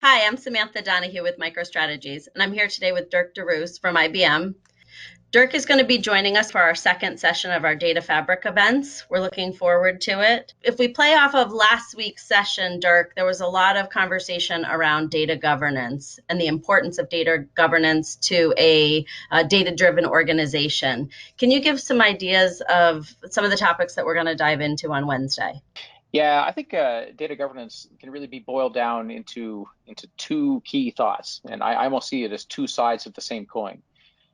Hi, I'm Samantha Donahue with MicroStrategies, and I'm here today with Dirk deRoos from IBM. Dirk is going to be joining us for our second session of our Data Fabric events. We're looking forward to it. If we play off of last week's session, Dirk, there was a lot of conversation around data governance and the importance of data governance to a data-driven organization. Can you give some ideas of some of the topics that we're going to dive into on Wednesday? Yeah, I think data governance can really be boiled down into two key thoughts, and I almost see it as two sides of the same coin.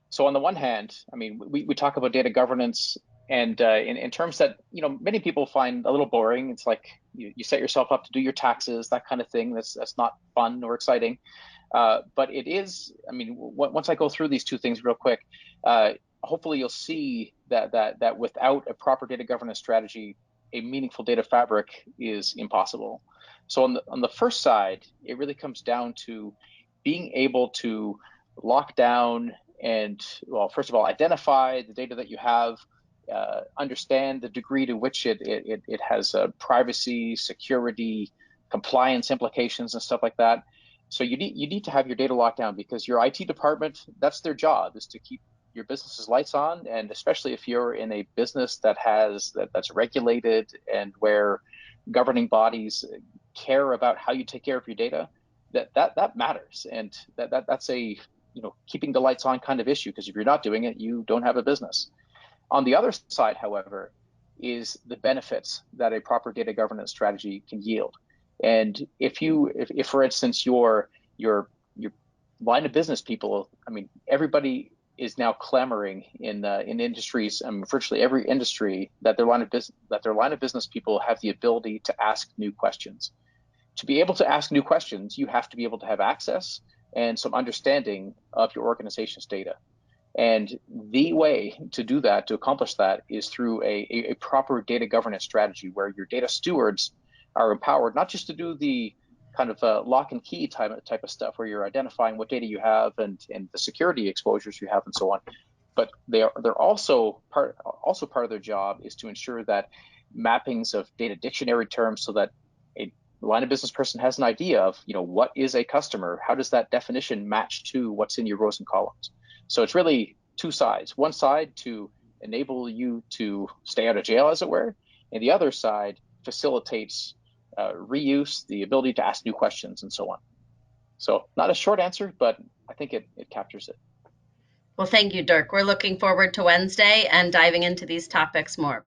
So on the one hand, I mean, we talk about data governance, and in terms that many people find a little boring. It's like you set yourself up to do your taxes, that kind of thing. That's not fun or exciting. But it is. I mean, once I go through these two things real quick, hopefully you'll see that without a proper data governance strategy, a meaningful data fabric is impossible. So on the first side, it really comes down to being able to lock down and, well, first of all, identify the data that you have, understand the degree to which it has privacy, security, compliance implications, and stuff like that. So you need to have your data locked down, because your IT department, that's their job, is to keep your business's lights on. And especially if you're in a business that's regulated, and where governing bodies care about how you take care of your data, that matters. And that's a keeping the lights on kind of issue, because if you're not doing it, you don't have a business. On the other side, however, is the benefits that a proper data governance strategy can yield. And if for instance, your line of business people, I mean, everybody is now clamoring in industries, virtually every industry, that their line of business people have the ability to ask new questions. To be able to ask new questions, you have to be able to have access and some understanding of your organization's data. And the way to do that, to accomplish that, is through a proper data governance strategy, where your data stewards are empowered not just to do the kind of lock and key type of stuff, where you're identifying what data you have and the security exposures you have and so on, but they're also part of their job is to ensure that mappings of data dictionary terms, so that a line of business person has an idea of what is a customer, how does that definition match to what's in your rows and columns. So it's really two sides. One side to enable you to stay out of jail, as it were, and the other side facilitates reuse, the ability to ask new questions, and so on. So not a short answer, but I think it captures it. Well, thank you, Dirk. We're looking forward to Wednesday and diving into these topics more.